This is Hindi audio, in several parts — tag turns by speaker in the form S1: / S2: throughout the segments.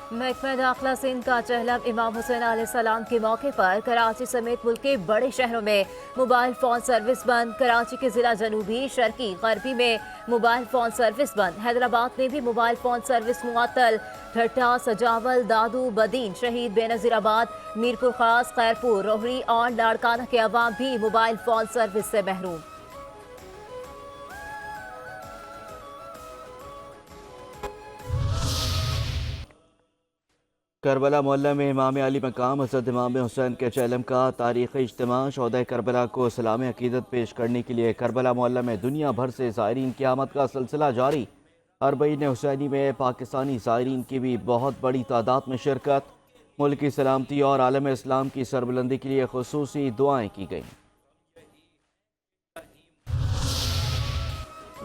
S1: महकमा दाखिला सिंध का चहलम इमाम हुसैन अलैहिस्सलाम के मौके पर कराची समेत मुल्क के बड़े शहरों में मोबाइल फ़ोन सर्विस बंद। कराची के जिला जनूबी शर्की गरबी में मोबाइल फ़ोन सर्विस बंद। हैदराबाद में भी मोबाइल फ़ोन सर्विस मुअत्तल। ठट्टा, सजावल, दादू, बदीन, शहीद बेनज़ीराबाद, मीरपुर खास, खैरपुर, रोहड़ी और लाड़काना के अवाम भी मोबाइल फ़ोन सर्विस से महरूम।
S2: करबला मोहल्ला में इमाम अली मकाम हज़रत इमाम हुसैन के चैलम का तारीख़ी इज्तिमा। शोहदा करबला को सलाम अकीदत पेश करने के लिए करबला मोहल्ला में दुनिया भर से ज़ायरीन की आमद का सिलसिला जारी। अरबईन हुसैनी में पाकिस्तानी ज़ायरीन की भी बहुत बड़ी तादाद में शिरकत। मुल्क की सलामती और आलम इस्लाम की सरबुलंदी के लिए खुसूसी दुआएँ की गईं।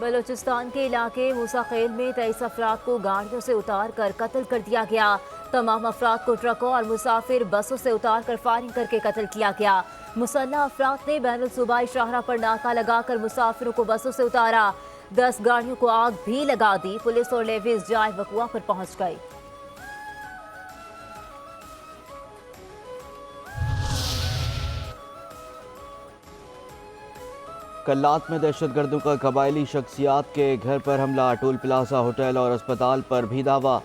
S1: बलूचिस्तान के इलाके मूसाखेल में 23 अफराद को गाड़ियों से उतार कर कत्ल कर दिया गया। तमाम अफराद को ट्रकों और मुसाफिर बसों से उतार कर फायरिंग करके कत्ल किया गया। मुसल्लह अफराद ने बैनुल सूबाई शाहरा पर नाका लगाकर मुसाफिरों को बसों से उतारा। 10 गाड़ियों को आग भी लगा दी। पुलिस और लेविस जाए वकुआ पर पहुंच गई।
S2: कल्लात में दहशतगर्दों का कबायली शख्सियात के घर पर हमला। टोल प्लाजा, होटल और अस्पताल पर भी दावा।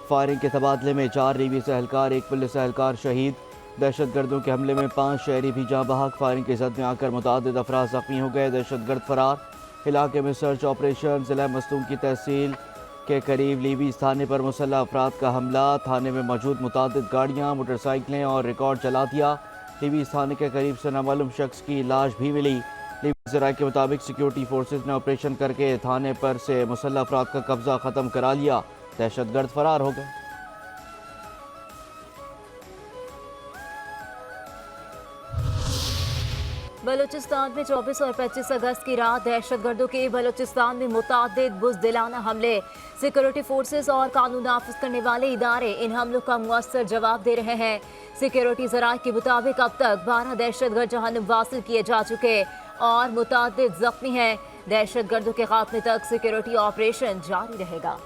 S2: फायरिंग के तबादले में 4 रेबीज एहलकार, 1 पुलिस एहलकार शहीद। दहशतगर्दों के हमले में 5 शहरी भी जाँ बहक। फायरिंग की जद में आकर मुतअद्दिद अफराद जख्मी हो गए। दहशतगर्द फरार। इलाके में सर्च ऑपरेशन। जिला मस्तूम की तहसील के करीब लीबीज थाने पर मुसल्लह अफराद का हमला। थाने में मौजूद मुतअद्दिद गाड़ियाँ, मोटरसाइकिलें और रिकॉर्ड जला दिया। लीबीज थाने के करीब से नामालूम शख्स की लाश भी मिली। ज़राए के मुताबिक सिक्योरिटी फोर्सेज ने ऑपरेशन करके थाने पर से मुसल्लह अफराद का कब्जा ख़त्म करा लिया। दहशतगर्द फरार हो गए।
S1: बलूचिस्तान में 24 और 25 अगस्त की रात दहशतगर्दों के बलूचिस्तान में मुतअद्दिद बुज़दिलाना हमले। सिक्योरिटी फोर्सेस और कानून नाफिज करने वाले इदारे इन हमलों का मुअस्सर जवाब दे रहे हैं। सिक्योरिटी ज़राए के मुताबिक अब तक 12 दहशतगर्द जहन्नुम वासिल किए जा चुके और मुतअद्दिद जख्मी हैं। दहशतगर्दों के खात्मे तक सिक्योरिटी ऑपरेशन जारी रहेगा।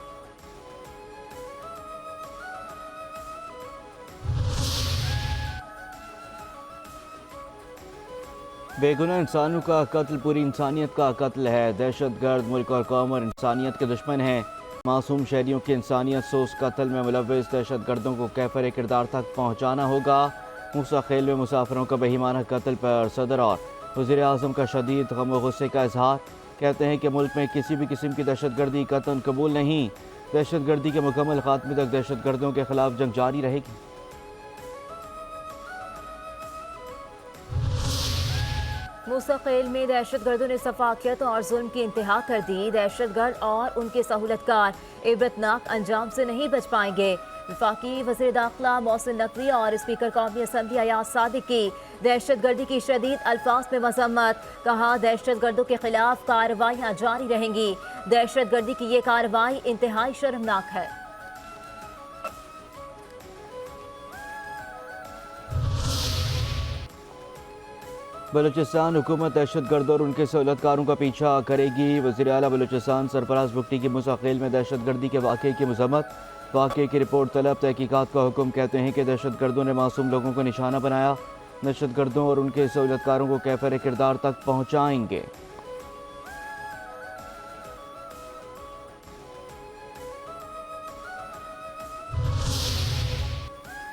S2: बेगुनाह इंसानों का कत्ल पूरी इंसानियत का कत्ल है। दहशतगर्द मुल्क और कौम और इंसानियत के दुश्मन हैं। मासूम शहरियों की इंसानियत से उस कत्ल में मुलव्वस दहशतगर्दों को कैफर किरदार तक पहुँचाना होगा। मूसा खेल में मुसाफिरों का बेईमाना कत्ल पर सदर और वज़ीर आज़म का शदीद गम व गुस्से का इजहार। कहते हैं कि मुल्क में किसी भी किस्म की दहशतगर्दी कतन कबूल नहीं। दहशतगर्दी के मुकम्मल खात्मे तक दहशतगर्दों के खिलाफ जंग जारी रहेगी।
S1: मुस्तकिल में दहशतगर्दों ने सफाकियत और जुल्म की इंतहा कर दी। दहशतगर्द और उनके सहूलतकार इबरतनाक अंजाम से नहीं बच पाएंगे। वफाकी वज़ीर दाखिला मोहसिन नकवी और स्पीकर कौमी असम्बली अयाज सादिक की दहशतगर्दी की शदीद अल्फाज में मजम्मत। कहा, दहशतगर्दों के खिलाफ कार्रवाइयाँ जारी रहेंगी। दहशतगर्दी की ये कार्रवाई इंतहाई शर्मनाक है।
S2: बलूचिस्तान हुकूमत दहशतगर्दों और उनके सहूलतकारों का पीछा करेगी। वज़ीर आला बलूचिस्तान सरफराज भुट्टी की मुस्तकिल में दहशतगर्दी के वाक़े की मजम्मत। वाक़े की रिपोर्ट तलब, तहकीकात का हुक्म। कहते हैं कि दहशतगर्दों ने मासूम लोगों को निशाना बनाया। दहशतगर्दों और उनके सहूलतकारों को कैफर किरदार तक पहुँचाएंगे।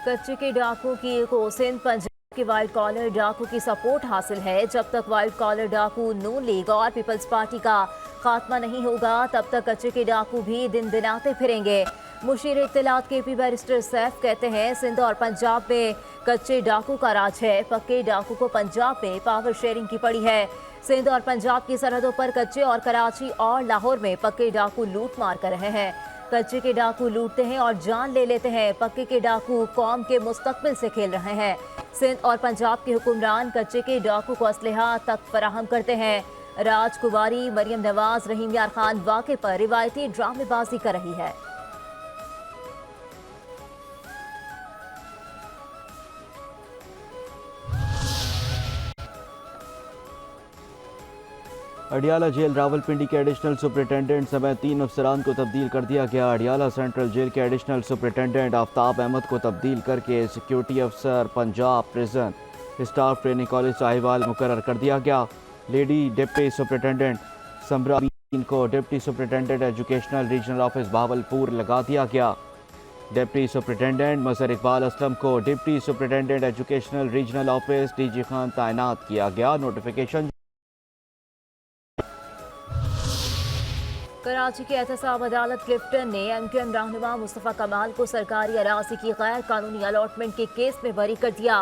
S1: कच्चे के डाकू की को सिंध पंजाब के वाइट कॉलर डाकू की सपोर्ट हासिल है। जब तक वाइट कॉलर डाकू नून लीग और पीपल्स पार्टी का खात्मा नहीं होगा, तब तक कच्चे के डाकू भी दिन दिनाते फिरेंगे। मुशीर इत्तलात के पी बैरिस्टर सैफ कहते हैं, सिंध और पंजाब में कच्चे डाकू का राज है। पक्के डाकू को पंजाब में पावर शेयरिंग की पड़ी है। सिंध और पंजाब की सरहदों पर कच्चे और कराची और लाहौर में पक्के डाकू लूट मार कर रहे हैं। कच्चे के डाकू लूटते हैं और जान ले लेते हैं। पक्के के डाकू कौम के मुस्तकबिल से खेल रहे हैं। सिंध और पंजाब के हुक्मरान कच्चे के डाकू को असलहा तक फराहम करते हैं। राजकुमारी मरियम नवाज रहीम यार खान वाक़े पर रिवायती ड्रामेबाजी कर रही है।
S2: अडियाला जेल रावलपिंडी के एडिशनल सुपरिटेंडेंट समेत 3 अफसरान को तब्दील कर दिया गया। अडियाला सेंट्रल जेल के एडिशनल सुपरिटेंडेंट आफ्ताब अहमद को तब्दील करके सिक्योरिटी अफसर Punjab prison staff training college Sahiwal मुकर्रर कर दिया गया। लेडी डिप्टी सुपरिटेंडेंट समरा को deputy superintendent educational regional office Bahawalpur लगा दिया गया। डिप्टी सुपरिटेंडेंट मजहर इकबाल असलम को deputy superintendent educational regional office DG Khan तैनात किया गया। नोटिफिकेशन
S1: कराची की एहतसाब अदालत क्लिफ्टन ने MQM रहनुमा मुस्तफ़ा कमाल को सरकारी अराजी की गैर कानूनी अलॉटमेंट के केस में बरी कर दिया।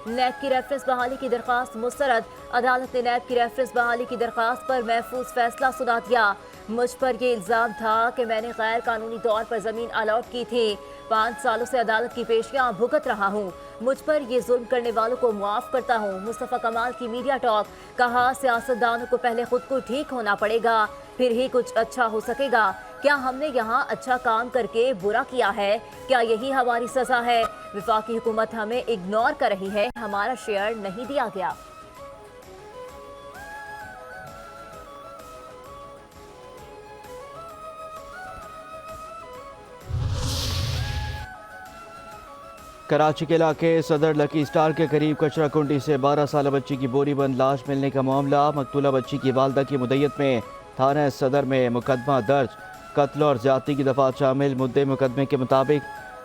S1: नैब की रेफरेंस बहाली की दरख्वास्त मुस्तरद। अदालत ने नैब की रेफरेंस बहाली की दरख्वास्त पर महफूज फैसला सुना दिया। मुझ पर यह इल्ज़ाम था कि मैंने गैर कानूनी तौर पर ज़मीन अलॉट की थी। 5 सालों से अदालत की पेशियां भुगत रहा हूँ। मुझ पर ये जुल्म करने वालों को मुआफ़ करता हूँ। मुस्तफ़ा कमाल की मीडिया टॉक। कहा, सियासतदानों को पहले खुद को ठीक होना पड़ेगा, फिर ही कुछ अच्छा हो सकेगा। क्या हमने यहाँ अच्छा काम करके बुरा किया है? क्या यही हमारी सज़ा है? वफाकी हुकूमत हमें इग्नोर कर रही है। हमारा शेयर नहीं दिया गया।
S2: कराची के इलाके सदर लकी स्टार के करीब कचरा कुंडी से 12 साल बच्ची की बोरी बंद लाश मिलने का मामला। मकतूला बच्ची की वालदा की मुद्दत में थाना सदर में मुकदमा दर्ज। कत्ल और ज्यादती की दफात शामिल। मुद्दे मुकदमे के मुताबिक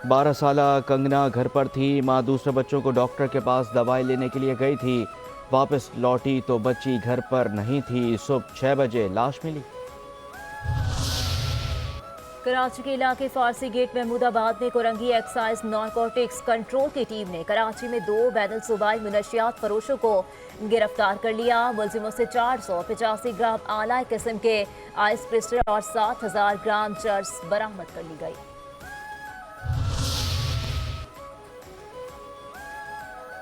S2: 12 साल कंगना घर पर थी। माँ दूसरे बच्चों को डॉक्टर के पास दवाई लेने के लिए गई थी। वापस लौटी तो बच्ची घर पर नहीं थी। सुबह 6 बजे लाश मिली।
S1: कराची के इलाके फारसी गेट महमूदाबाद में कोरंगी एक्साइज नारकोटिक्स कंट्रोल की टीम ने कराची में 2 बैनुल सूबाई मुनशियात फरोशों को गिरफ्तार कर लिया। मुलजिमों से 485 ग्राम आला किस्म के आइस क्रिस्टल और 7000 ग्राम चर्स बरामद कर ली गई।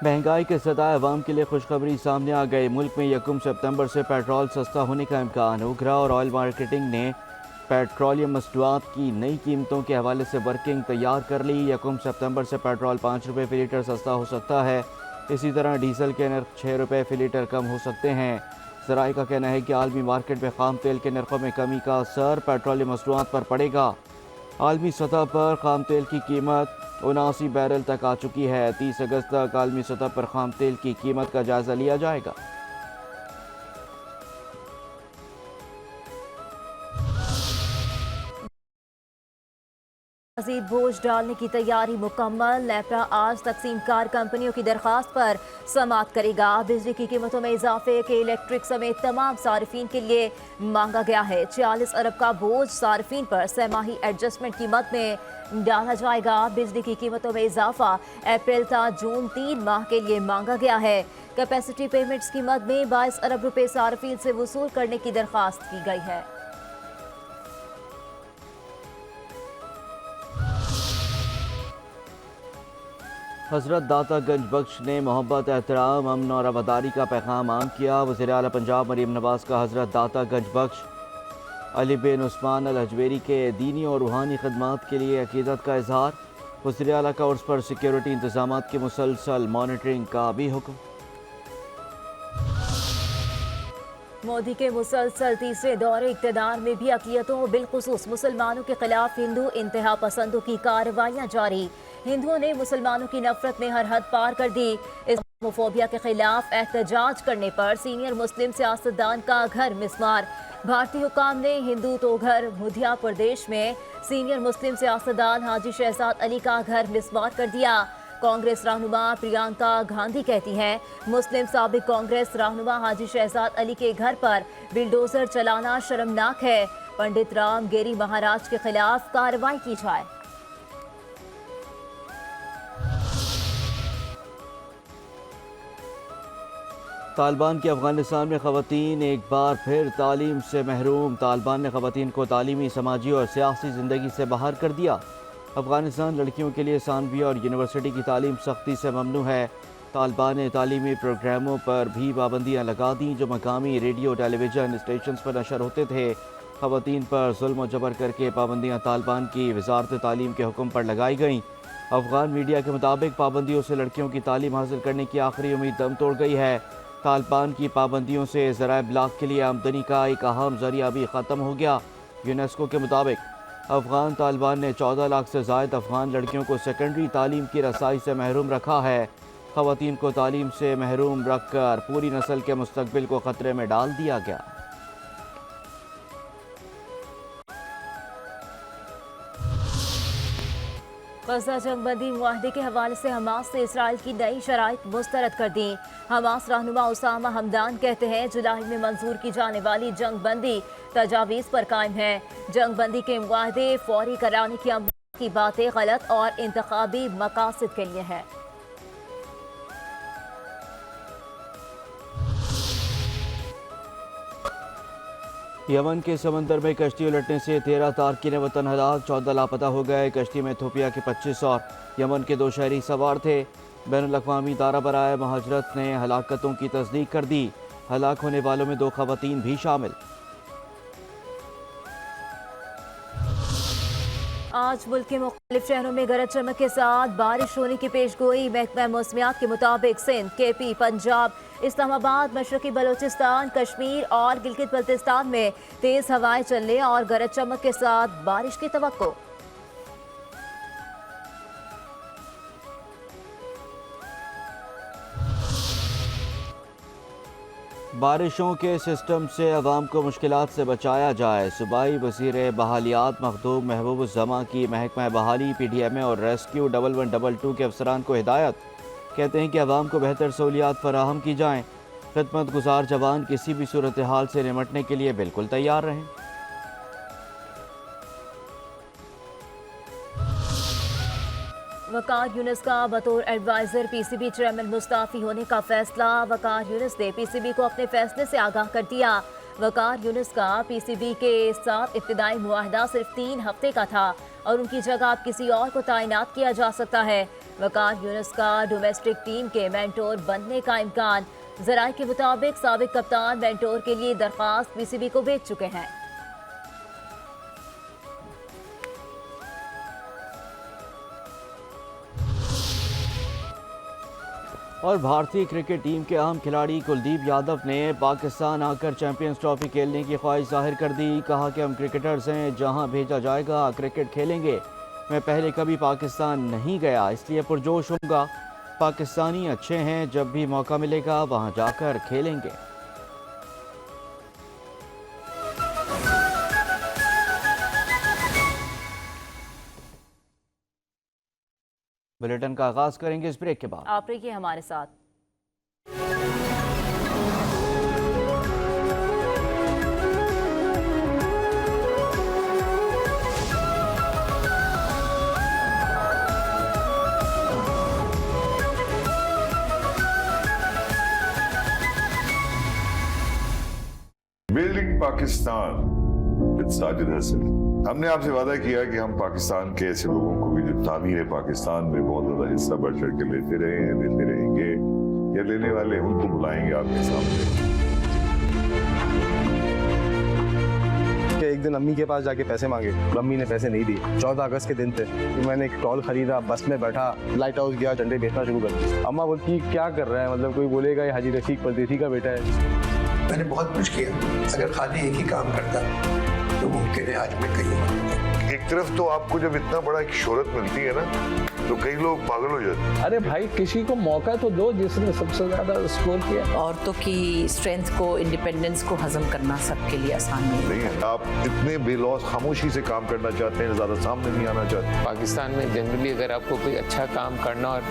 S2: महंगाई के सताए अवाम के लिए खुशखबरी सामने आ गई। मुल्क में 1 सितंबर से पेट्रोल सस्ता होने का इम्कान। ओगरा और ऑयल मार्केटिंग ने पेट्रोलियम मसनूआत की नई कीमतों के हवाले से वर्किंग तैयार कर ली। 1 सितंबर से पेट्रोल 5 रुपये फी लीटर सस्ता हो सकता है। इसी तरह डीजल के नर्ख 6 रुपये फी लीटर कम हो सकते हैं। ज़राए का कहना है कि आलमी मार्केट में खाम तेल के नरखों में कमी का असर पेट्रोलियम मसनूआत पर पड़ेगा। आलमी सतह पर खाम तेल की कीमत 79 बैरल तक आ चुकी है। 30 अगस्त तक आलमी सतह पर खाम तेल की कीमत का जायजा लिया जाएगा।
S1: मज़ीद बोझ डालने की तैयारी मुकम्मल। नेपरा आज तकसीम कार कंपनियों की दरख्वास्त पर समाअत करेगा। बिजली की कीमतों में इजाफे के इलेक्ट्रिक समेत तमाम सार्फिन के लिए मांगा गया है। 46 अरब का बोझ सार्फिन पर सहमाही एडजस्टमेंट की मद में डाला जाएगा। बिजली की कीमतों में इजाफा अप्रैल था जून 3 माह के लिए मांगा गया है। कैपेसिटी पेमेंट्स की मद में 22 अरब रुपए सार्फिन से वसूल करने की दरख्वास्त की गई है।
S2: हज़रत दाता गंज बख्श ने मोहब्बत, एहतराम, अमन और रवादारी का पैगाम आम किया। वज़ीर आला पंजाब मरीम नवाज़ का हज़रत दाता गंज बख्श अली बिन उस्मान अल हजवेरी के दीनी और रूहानी खदमात के लिए अकीदत का इजहार। वज़ीर आला का उर्स पर सिक्योरिटी इंतजामात की मुसलसल मॉनिटरिंग का भी हुक्म।
S1: मोदी के मुसलसल तीसरे दौरे इक़्तिदार में भी अक़लियतों बिलखुसूस मुसलमानों के खिलाफ हिंदू इंतहा पसंदों की कार्रवाइयाँ जारी। हिंदुओं ने मुसलमानों की नफरत में हर हद पार कर दी। इस्लामोफोबिया के खिलाफ एहतजाज करने पर सीनियर मुस्लिम सियासतदान का घर मिस्मार। भारतीय हुकाम ने हिंदू तो घर मध्य प्रदेश में सीनियर मुस्लिम सियासतदान हाजी शहजाद अली का घर मिस्मार कर दिया। कांग्रेस रहनुमा प्रियंका गांधी कहती हैं, मुस्लिम साबिक कांग्रेस रहनुमा हाजी शहजाद अली के घर पर बिल्डोजर चलाना शर्मनाक है। पंडित राम गिरी महाराज के खिलाफ कार्रवाई की जाए।
S2: तालिबान की अफगानिस्तान में ख़वातीन एक बार फिर तालीम से महरूम। तालिबान ने ख़वातीन को तालीमी, समाजी और सियासी ज़िंदगी से बाहर कर दिया। अफगानिस्तान लड़कियों के लिए सानवी और यूनिवर्सिटी की तालीम सख्ती से ममनू है। तालिबान ने तालीमी प्रोग्रामों पर भी पाबंदियाँ लगा दी जो मकामी रेडियो टेलीविज़न स्टेशन पर नशर होते थे। ख़वातीन पर जुल्म जबर करके पाबंदियाँ तालिबान की वजारत तालीम के हुक्म पर लगाई गईं। अफगान मीडिया के मुताबिक पाबंदियों से लड़कियों की तालीम हासिल करने की आखिरी उम्मीद दम तोड़ गई है। तालिबान की पाबंदियों से ज़राए ब्लाग के लिए आमदनी का एक अहम जरिया भी ख़त्म हो गया। यूनेस्को के मुताबिक अफ़गान तालिबान ने 14 लाख से ज़ायद अफ़गान लड़कियों को सेकेंडरी तालीम की रसाई से महरूम रखा है। ख़वातीन को तालीम से महरूम रख कर पूरी नस्ल के मुस्तकबिल को ख़तरे में डाल दिया गया।
S1: गजा जंगबंदी मुआहदे के हवाले से हमास ने इसराइल की नई शराइत मुस्तरद कर दी। हमास रहनुमा उसामा हमदान कहते हैं जुलाई में मंजूर की जाने वाली जंगबंदी तजावीज़ पर कायम है। जंगबंदी के मुआहदे फौरी कराने की बातें गलत और इंतखाबी मकासद के लिए है।
S2: यमन के समंदर में कश्ती उलटने से 13 तारकीन वतन हलाक, 14 लापता हो गए। कश्ती में इथोपिया के 25 और यमन के 2 शहरी सवार थे। बैनुल-अक़वामी इदारा बराए महाजरत ने हलाकतों की तस्दीक कर दी। हलाक होने वालों में 2 ख़वातीन भी शामिल।
S1: आज मुल्क के मुख्तलिफ शहरों में गरज चमक के साथ बारिश होने की पेशगोई। महकमा मौसमियात के मुताबिक सिंध, केपी, पंजाब, इस्लामाबाद, मशरकी बलोचिस्तान, कश्मीर और गिलगित बल्तिस्तान में तेज हवाएं चलने और गरज चमक के साथ बारिश की तवक्को।
S2: बारिशों के सिस्टम से अवाम को मुश्किलात से बचाया जाए। सूबाई वज़ीर बहालियात मखदूम महबूबुज़्ज़मा की महकमा बहाली, PDMA और रेस्क्यू 1122 के अफसरान को हिदायत। कहते हैं कि अवाम को बेहतर सहूलियात फराहम की जाएँ। खिदमत गुजार जवान किसी भी सूरत हाल से निमटने के लिए बिल्कुल तैयार रहें।
S1: वकार यूनुस का बतौर एडवाइजर PCB चेयरमैन मुस्ताफी होने का फैसला। वकार यूनुस ने PCB को अपने फैसले से आगाह कर दिया। वकार यूनुस का PCB के साथ इब्तिदाई मुआहदा सिर्फ 3 हफ्ते का था और उनकी जगह अब किसी और को तैनात किया जा सकता है। वकार यूनुस का डोमेस्टिक टीम के मेंटोर बनने का इम्कान। ज़राए के मुताबिक साबिक कप्तान मेंटोर के लिए दरख्वास्त PCB को भेज चुके हैं।
S2: और भारतीय क्रिकेट टीम के अहम खिलाड़ी कुलदीप यादव ने पाकिस्तान आकर चैंपियंस ट्रॉफी खेलने की ख्वाहिश जाहिर कर दी। कहा कि हम क्रिकेटर्स हैं, जहां भेजा जाएगा क्रिकेट खेलेंगे। मैं पहले कभी पाकिस्तान नहीं गया, इसलिए पुरजोश होऊंगा। पाकिस्तानी अच्छे हैं, जब भी मौका मिलेगा वहां जाकर खेलेंगे। बुलेटिन का आगाज करेंगे इस ब्रेक के बाद।
S1: आप रहिए हमारे साथ।
S3: Building Pakistan with Sajid Hasan. हमने आपसे वादा किया कि हम पाकिस्तान के ऐसे लोगों को भी जो तामीर पाकिस्तान में बहुत ज्यादा हिस्सा बढ़ चढ़ के लेते रहे हैं, देते रहेंगे या लेने वाले, उनको बुलाएंगे आपके सामने।
S4: एक दिन अम्मी के पास जाके पैसे मांगे, अम्मी ने पैसे नहीं दिए। 14 अगस्त के दिन थे, तो मैंने एक टॉल खरीदा, बस में बैठा, लाइट हाउस गया, झंडे बेचना शुरू कर दिया। अम्मा बोलती क्या कर रहा है, मतलब कोई बोलेगा ये हाजी रफीक परदेसी का बेटा है।
S5: मैंने बहुत कुछ किया, अगर खाली एक ही काम करता तो मुमकिन है आज मैं कहीं और।
S3: एक तरफ तो आपको जब इतना बड़ा एक शोहरत मिलती है ना, तो कई लोग पागल हो जाते हैं।
S6: अरे भाई, किसी को मौका तो दो जिसने सबसे ज्यादा स्कोर किया।
S7: औरतों की स्ट्रेंथ को, इंडिपेंडेंस को हजम करना सबके लिए आसान नहीं
S3: है। आप इतने बेलौस खामोशी से काम करना चाहते हैं, ज्यादा सामने नहीं आना चाहते।
S6: पाकिस्तान में जनरली अगर आपको कोई अच्छा काम करना और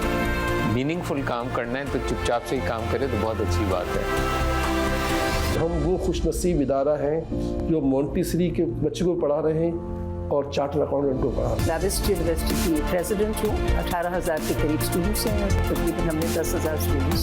S6: मीनिंगफुल काम करना है तो चुपचाप से ही काम करे तो बहुत अच्छी बात है।
S8: हम वो खुशनसीब इदारा हैं जो मोंटेसरी के बच्चों को पढ़ा रहे हैं और चार्टर्ड अकाउंटेंट को पढ़ा रहे हैं।
S7: राजस्थान यूनिवर्सिटी की प्रेसिडेंट हूँ। 18,000 के करीब स्टूडेंट्स हैं, तकरीबन हमने 10,000 स्टूडेंट्स।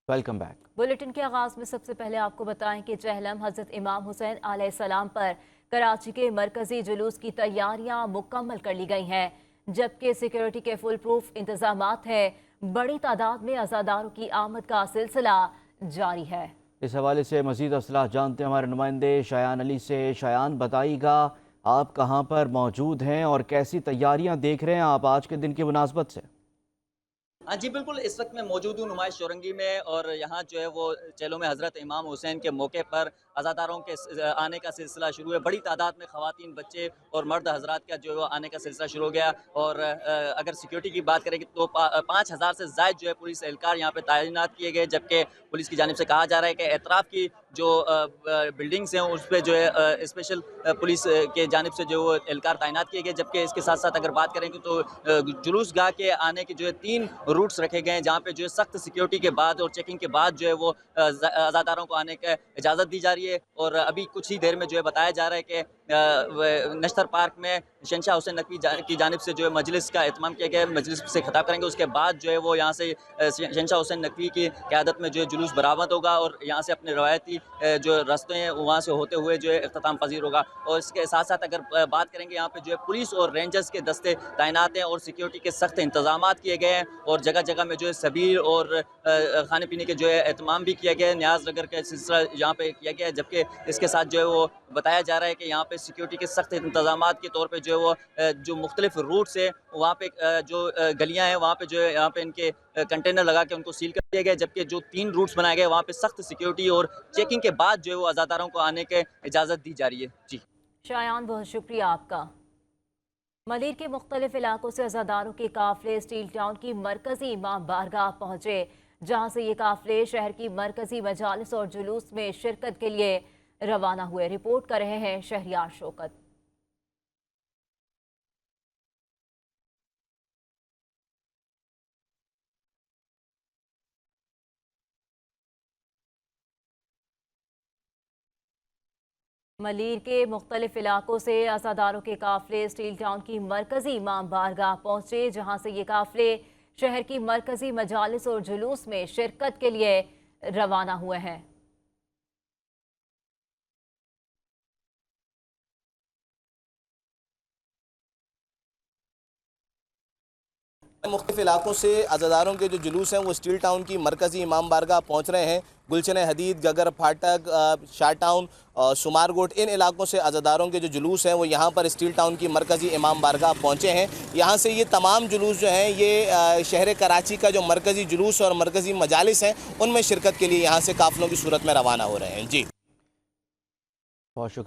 S2: Welcome back.
S1: बुलेटिन के आगाज में सबसे पहले आपको बताएं कि चहलम हजरत इमाम हुसैन अलैहिस्सलाम पर कराची के मरकजी जुलूस की तैयारियां मुकम्मल कर ली गई हैं, जबकि सिक्योरिटी के फुल प्रूफ इंतजामात हैं। बड़ी तादाद में अज़ादारों की आमद का सिलसिला जारी है।
S2: इस हवाले से मजीद असलाह जानते हैं हमारे नुमाइंदे शायान अली से। शायान, बताइएगा आप कहां पर मौजूद हैं और कैसी तैयारियां देख रहे हैं आप आज के दिन की मुनासबत से?
S9: हाँ जी, बिल्कुल। इस वक्त मैं मौजूद हूँ नुमाइश चौरंगी में और यहाँ जो है वो चेलों में हज़रत इमाम हुसैन के मौके पर अज़ादारों के आने का सिलसिला शुरू है। बड़ी तादाद में ख़वातीन, बच्चे और मर्द हज़रात का जो है वो आने का सिलसिला शुरू हो गया। और अगर सिक्योरिटी की बात करें तो 5000 से ज़ायद जो है पुलिस एहलकार यहाँ पे तैनात किए गए, जबकि पुलिस की जानिब से कहा जा रहा है कि एतराफ़ की जो बिल्डिंग्स हैं उस पर जो है स्पेशल पुलिस के जानिब से जो एहलकार तैनात किए गए। जबकि इसके साथ साथ अगर बात करेंगे तो जुलूस गाह के आने के जो है 3 रूट्स रखे गए हैं, जहाँ पे जो है सख्त सिक्योरिटी के बाद और चेकिंग के बाद जो है वो अज़ादारों को आने का इजाज़त दी जा रही है। और अभी कुछ ही देर में जो है बताया जा रहा है कि नश्तर पार्क में शहंशाह हुसैन नकवी की जानिब से जो है मजलिस का एहतमाम किया गया है। मजलिस से खिताब करेंगे, उसके बाद जो है वो यहाँ से शहंशाह हुसैन नकवी की क़यादत में जो है जुलूस बरामद होगा और यहाँ से अपने रवायती जो रास्ते हैं वहाँ से होते हुए जो है इख्तिताम पजीर होगा। और इसके साथ साथ अगर बात करेंगे यहाँ पे जो है पुलिस और रेंजर्स के दस्ते तैनात हैं और सिक्योरिटी के सख्त इंतजाम किए गए हैं। और जगह जगह में जो है सबील और खाने पीने के जो है एहतमाम भी किया गया है। न्याज नगर का सिलसिला यहाँ पे किया गया है। जबकि इसके साथ जो है वो बताया जा रहा है कि यहाँ पे सिक्योरिटी के सख्त इंतजाम के तौर पे जो है वो जो मुख्तलिफ रूट्स है वहाँ पे जो गलियाँ हैं वहाँ पे जो है यहाँ पे इनके कंटेनर लगा के उनको सील कर दिया गया। जबकि जो 3 रूट्स बनाए गए वहाँ पे सख्त सिक्योरिटी और चेकिंग के बाद जो है वो अज़ादारों को आने की इजाज़त दी जा रही है। जी
S1: शायान, बहुत शुक्रिया आपका। मलीर के मुख्तलिफ इलाकों से अज़ादारों के काफिले स्टील टाउन की मरकजी इमाम बारगाह पहुंचे, जहां से ये काफिले शहर की मरकजी मजालिस और जुलूस में शिरकत के लिए रवाना हुए। रिपोर्ट कर रहे हैं शहरियार शौकत। मलीर के मुख्तलिफ इलाकों से अज़ादारों के काफिले स्टील टाउन की मरकजी इमाम बारगाह पहुंचे, जहां से ये काफिले शहर की मरकजी मजालिस और जुलूस में शिरकत के लिए रवाना हुए हैं।
S10: मुख्तलिफ इलाकों से अज़ादारों के जो जुलूस हैं वो स्टील टाउन की मरकज़ी इमाम बारगाह पहुँच रहे हैं। गुलशन हदीद, गगर फाटक, शाह टाउन, सुमारगोट, इन इलाकों से अज़ादारों के जो जुलूस हैं वो यहाँ पर स्टील टाउन की मरकज़ी इमाम बारगाह पहुँचे हैं। यहाँ से ये तमाम जुलूस जो हैं ये शहर कराची का जो मरकज़ी जुलूस और मरकज़ी मजालिस हैं उनमें शिरकत के लिए यहाँ से काफ़िलों की सूरत में रवाना हो रहे हैं। जी
S2: बहुत शुक्रिया।